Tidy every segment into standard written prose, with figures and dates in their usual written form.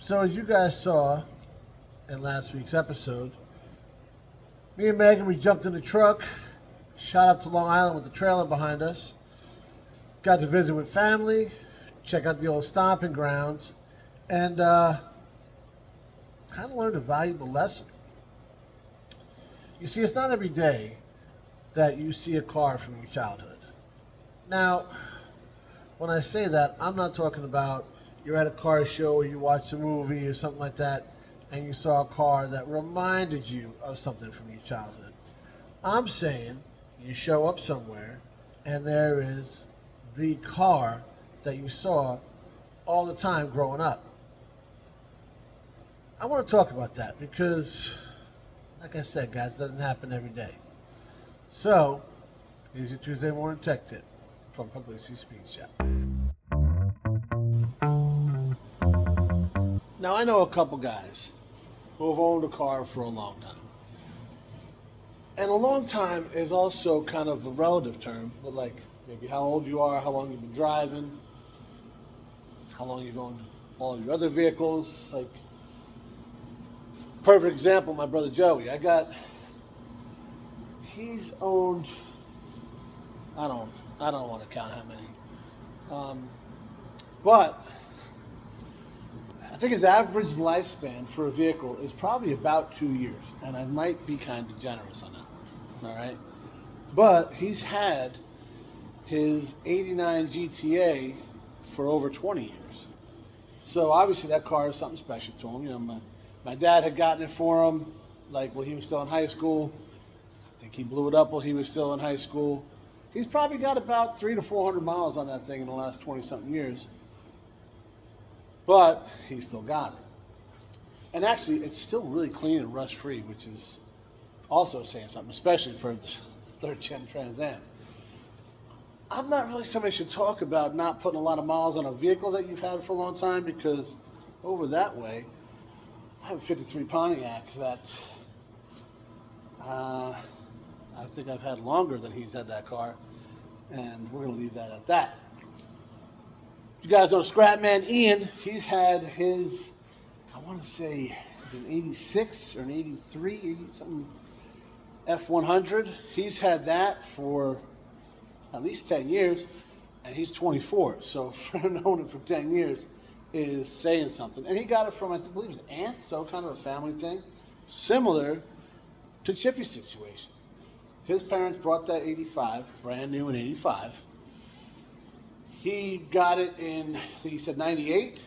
So as you guys saw in last week's episode, me and Megan, we jumped in the truck, shot up to Long Island with the trailer behind us, got to visit with family, check out the old stomping grounds, and kind of learned a valuable lesson. You see, it's not every day that you see a car from your childhood. Now, when I say that, I'm not talking about you're at a car show or you watched a movie or something like that and you saw a car that reminded you of something from your childhood. I'm saying you show up somewhere and there is the car that you saw all the time growing up. I want to talk about that because, like I said, guys, it doesn't happen every day. So, here's your Tuesday morning tech tip from Pugliese Speed Shop. Now, I know a couple guys who have owned a car for a long time. And a long time is also kind of a relative term, but like maybe how old you are, how long you've been driving, how long you've owned all of your other vehicles. Like, perfect example, my brother Joey. He's owned, I don't want to count how many. But I think his average lifespan for a vehicle is probably about 2 years, and I might be kind of generous on that. All right, but he's had his '89 GTA for over 20 years. So obviously that car is something special to him. You know, my dad had gotten it for him, like while he was still in high school. I think he blew it up while he was still in high school. He's probably got about 300 to 400 miles on that thing in the last 20-something years. But he still got it. And actually, it's still really clean and rust-free, which is also saying something, especially for the third-gen Trans Am. I'm not really somebody who should talk about not putting a lot of miles on a vehicle that you've had for a long time, because over that way, I have a 53 Pontiac that I think I've had longer than he's had that car, and we're going to leave that at that. You guys know Scrapman Ian. He's had his, I want to say, is it an 86 or an 83, 80, something, F100. He's had that for at least 10 years, and he's 24. So for him to own it for 10 years is saying something. And he got it from, I believe his aunt, so kind of a family thing. Similar to Chippy's situation. His parents brought that 85, brand new in 85. He got it in, I think he said 98.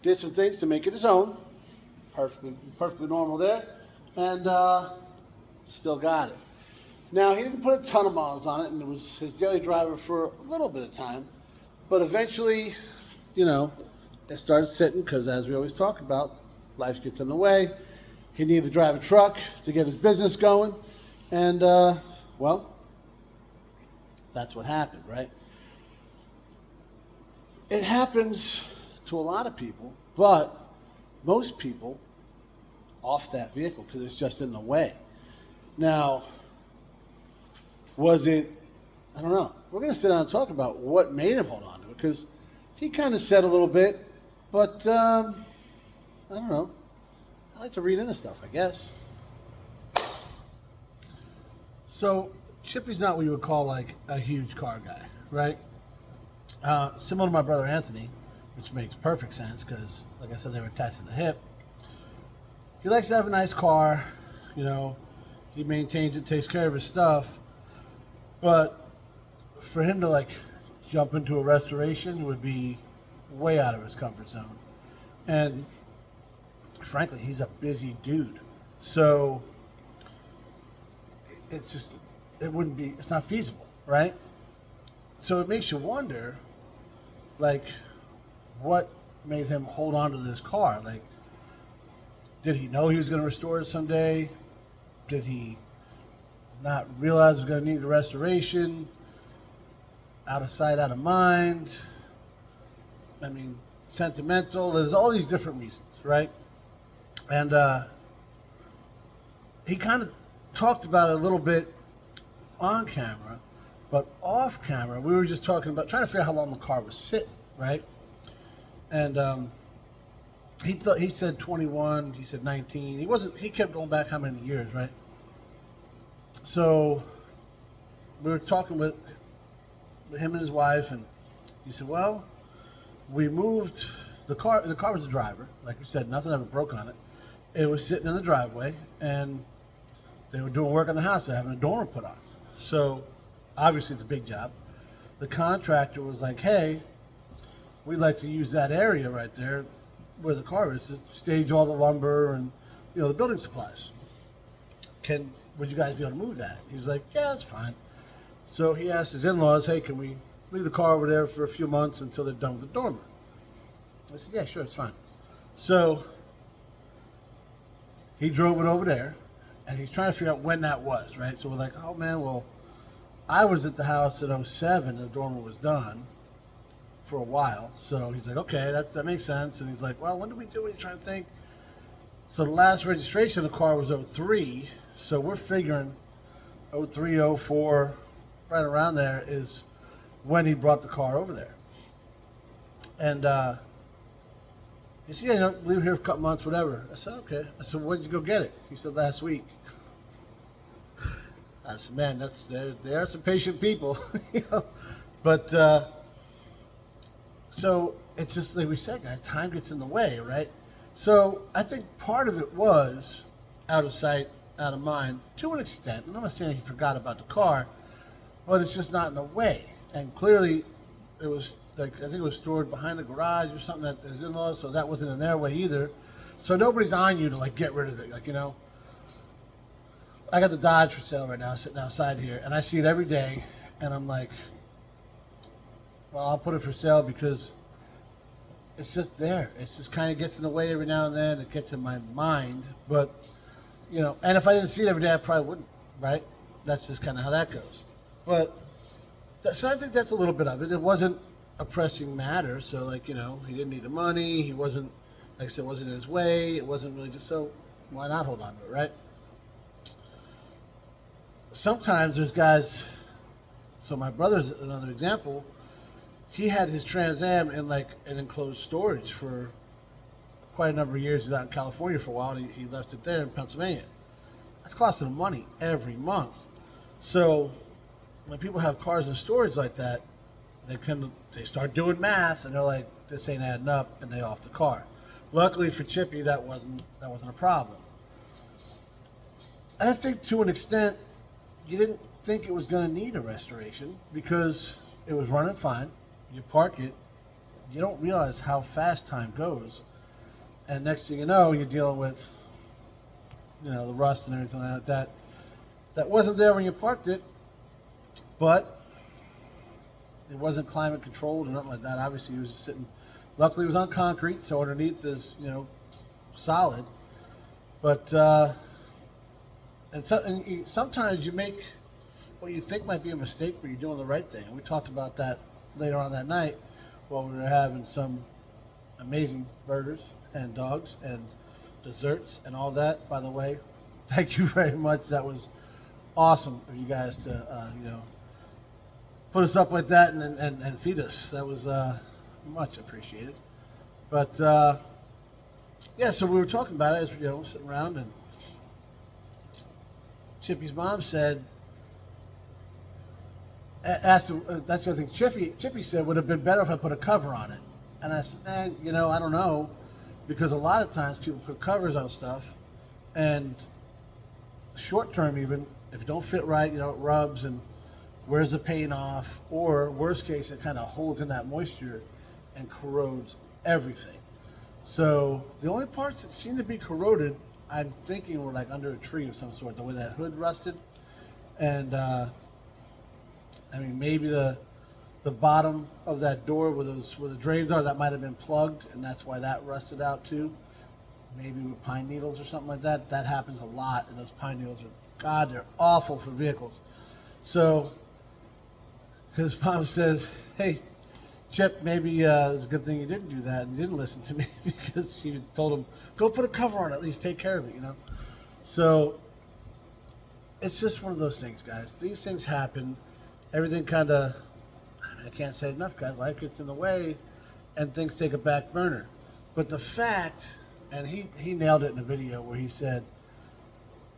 Did some things to make it his own. Perfectly normal there. And still got it. Now, he didn't put a ton of miles on it, and it was his daily driver for a little bit of time. But eventually, you know, it started sitting because, as we always talk about, life gets in the way. He needed to drive a truck to get his business going. And, well, that's what happened, right? It happens to a lot of people, but most people off that vehicle because it's just in the way. Now, was it, I don't know. We're going to sit down and talk about what made him hold on to it, because he kind of said a little bit, but I don't know. I like to read into stuff, I guess. So, Chippy's not what you would call like a huge car guy, right? Similar to my brother Anthony, which makes perfect sense because, like I said, they were attached to the hip. He likes to have a nice car, you know. He maintains it, takes care of his stuff. But for him to like jump into a restoration would be way out of his comfort zone. And frankly, he's a busy dude. So it's just, it's not feasible, right? So it makes you wonder, like, what made him hold on to this car? Like, did he know he was going to restore it someday? Did he not realize it was going to need a restoration? Out of sight, out of mind? I mean, sentimental. There's all these different reasons, right? And he kind of talked about it a little bit on camera, but off camera, we were just talking about trying to figure out how long the car was sitting, right? And he said 21. He said 19. He wasn't. He kept going back how many years, right? So we were talking with him and his wife, and he said, "Well, we moved the car. The car was the driver, like you said. Nothing ever broke on it. It was sitting in the driveway, and they were doing work on the house. They're having a dormer put on. So obviously it's a big job. The contractor was like, hey, we'd like to use that area right there where the car is to stage all the lumber and, the building supplies. Would you guys be able to move that? He was like, yeah, that's fine. So he asked his in-laws, hey, can we leave the car over there for a few months until they're done with the dormer? I said, yeah, sure, it's fine. So he drove it over there, and he's trying to figure out when that was, right? So we're like, oh, man, well, I was at the house in '07, and the dormer was done for a while. So he's like, okay, that makes sense. And he's like, well, when did we do it? He's trying to think. So the last registration of the car was '03, so we're figuring '03, '04, right around there is when he brought the car over there. And he said, yeah, leave it here for a couple months, whatever. I said, okay. I said, when did you go get it? He said, last week. I said, man, they are some patient people, But so it's just like we said, guys, time gets in the way, right? So I think part of it was out of sight, out of mind, to an extent. And I'm not saying he forgot about the car, but it's just not in the way. And clearly, it was like, I think it was stored behind the garage or something that his in-laws, so that wasn't in their way either. So nobody's on you to like get rid of it, I got the Dodge for sale right now, sitting outside here, and I see it every day, and I'm like, well, I'll put it for sale because it's just there. It just kind of gets in the way every now and then. It gets in my mind, but, and if I didn't see it every day, I probably wouldn't, right? That's just kind of how that goes. But, so I think that's a little bit of it. It wasn't a pressing matter, so he didn't need the money. He wasn't, like I said, wasn't in his way. It wasn't really just, so why not hold on to it, right? Sometimes there's guys, so my brother's another example, he had his Trans Am in like an enclosed storage for quite a number of years. He was out in California for a while, and he left it there in Pennsylvania. That's costing him money every month. So when people have cars in storage like that, they start doing math, and they're like, this ain't adding up, and they off the car. Luckily for Chippy, that wasn't a problem. And I think to an extent, you didn't think it was going to need a restoration because it was running fine. You park it, you don't realize how fast time goes, and next thing you know, you're dealing with, the rust and everything like that. That wasn't there when you parked it, but it wasn't climate controlled or nothing like that. Obviously, it was just sitting. Luckily, it was on concrete, so underneath is solid. But and sometimes you make what you think might be a mistake, but you're doing the right thing. And we talked about that later on that night while we were having some amazing burgers and dogs and desserts and all that. By the way, thank you very much. That was awesome of you guys to put us up like that and feed us. That was much appreciated. But yeah, so we were talking about it as sitting around, and Chippy's mom said, asked him, that's the other thing Chippy said, would have been better if I put a cover on it. And I said, man, I don't know, because a lot of times people put covers on stuff, and short term even, if it don't fit right, it rubs and wears the paint off, or worst case, it kind of holds in that moisture and corrodes everything. So the only parts that seem to be corroded, I'm thinking were like under a tree of some sort, the way that hood rusted. And maybe the bottom of that door where the drains are, that might have been plugged, and that's why that rusted out too. Maybe with pine needles or something like that. That happens a lot, and those pine needles they're awful for vehicles. So his mom says, hey, Chip, maybe it's a good thing you didn't do that and you didn't listen to me, because she told him, go put a cover on it, at least take care of it, So it's just one of those things, guys. These things happen. Everything kind of, I can't say enough, guys. Life gets in the way and things take a back burner. But the fact, and he nailed it in a video where he said,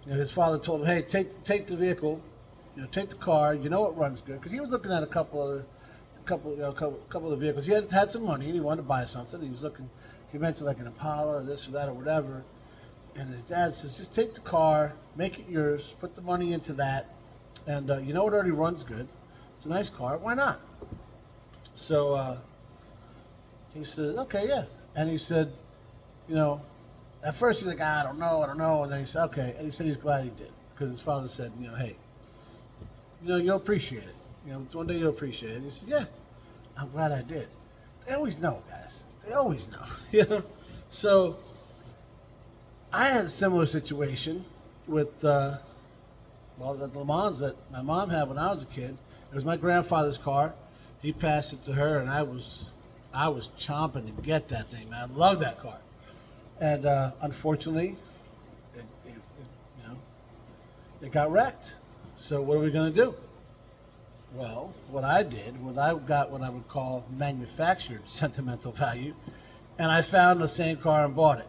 his father told him, hey, take the vehicle, take the car, it runs good. Because he was looking at a couple of the vehicles. He had some money and he wanted to buy something. He was looking, he mentioned like an Impala or this or that or whatever. And his dad says, just take the car, make it yours, put the money into that. And it already runs good. It's a nice car. Why not? So he said, okay, yeah. And he said, at first he's like, I don't know. And then he said, okay. And he said he's glad he did. Because his father said, hey, you'll appreciate it. One day you'll appreciate it. And he said, yeah, I'm glad I did. They always know, guys. They always know. So I had a similar situation with, the Le Mans that my mom had when I was a kid. It was my grandfather's car. He passed it to her, and I was chomping to get that thing, man. I love that car. And unfortunately, it got wrecked. So what are we going to do? Well, what I did was I got what I would call manufactured sentimental value, and I found the same car and bought it.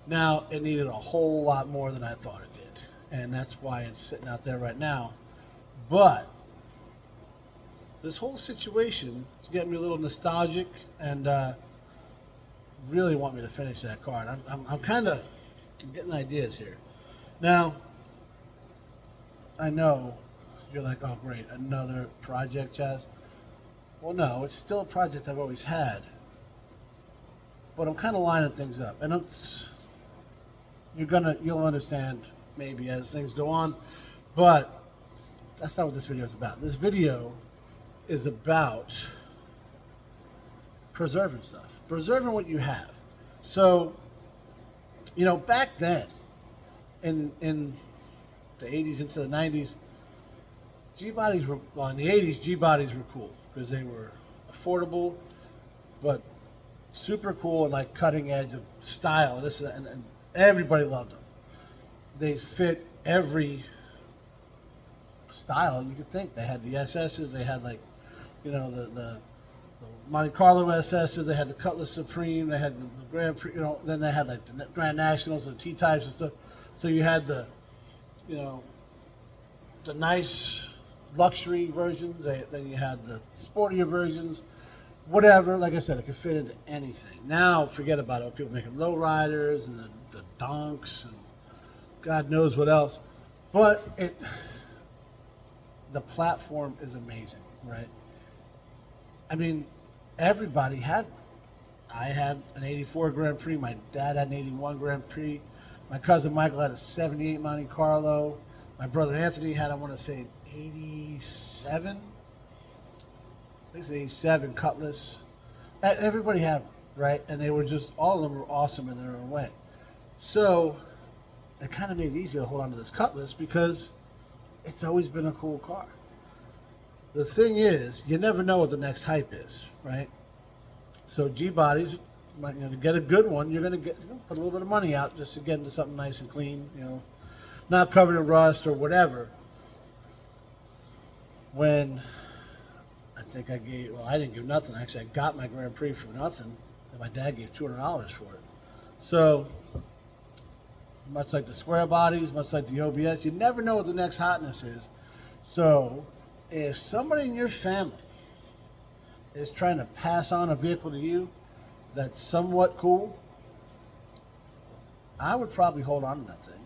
Now, it needed a whole lot more than I thought it did, and that's why it's sitting out there right now. But this whole situation is getting me a little nostalgic, and really want me to finish that car. And I'm getting ideas here. Now, I know you're like, oh great, another project, Chaz. Well, no, it's still a project I've always had, but I'm kind of lining things up, and you'll understand maybe as things go on, but that's not what this video is about. This video is about preserving stuff, preserving what you have. So, back then, in the 80s into the 90s, G-bodies were, in the 80s, G-bodies were cool because they were affordable, but super cool and like cutting edge of style. And everybody loved them. They fit every style you could think. They had the SS's, they had like, the Monte Carlo SS's, they had the Cutlass Supreme, they had the Grand Prix, then they had like the Grand Nationals and T-types and stuff. So you had the nice luxury versions, then you had the sportier versions, whatever. Like I said, it could fit into anything. Now, forget about it. People making lowriders and the donks and God knows what else. But the platform is amazing, right? I mean, everybody had one. I had an 84 Grand Prix. My dad had an 81 Grand Prix. My cousin Michael had a 78 Monte Carlo. My brother Anthony had, I want to say, an 87. I think it's an 87 Cutlass. Everybody had one, right? And they were just, all of them were awesome in their own way. So it kind of made it easy to hold on to this Cutlass because it's always been a cool car. The thing is, you never know what the next hype is, right? So G-bodies, to get a good one, you're going to put a little bit of money out just to get into something nice and clean, not covered in rust or whatever. When I think I didn't give nothing. Actually, I got my Grand Prix for nothing, and my dad gave $200 for it. So, much like the square bodies, much like the OBS, you never know what the next hotness is. So, if somebody in your family is trying to pass on a vehicle to you that's somewhat cool, I would probably hold on to that thing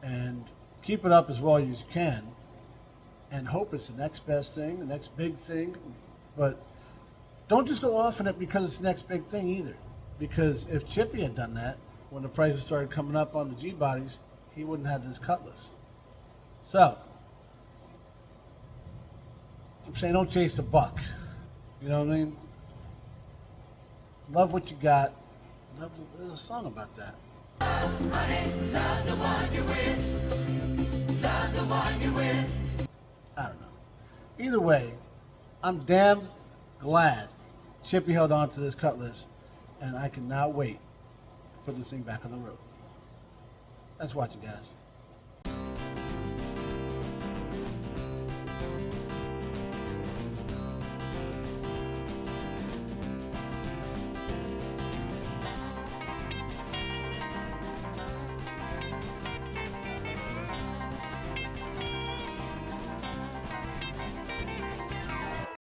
and keep it up as well as you can and hope it's the next best thing, the next big thing. But don't just go off on it because it's the next big thing either. Because if Chippy had done that when the prices started coming up on the G-bodies, he wouldn't have this Cutlass. So, I'm saying don't chase a buck. You know what I mean? Love what you got. There's a song about that. Money, love the one you with. Love the one you with. I don't know. Either way, I'm damn glad Chippy held on to this Cutlass, and I cannot wait to put this thing back on the road. Thanks for watching, guys.